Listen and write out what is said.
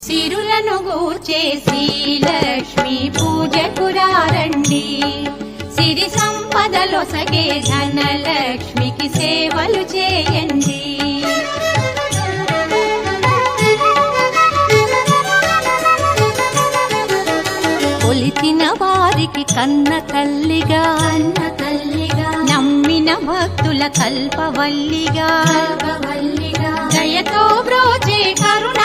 సిరులను గూర్చే శ్రీలక్ష్మి పూజకు రండి. సిరి సంపదలొసగే ధనలక్ష్మికి సేవలు చేయండి. కొలిచిన వారికి కన్న తల్లిగా నమ్మిన భక్తుల కల్పవల్లిగా దయతో బ్రోచే కరుణ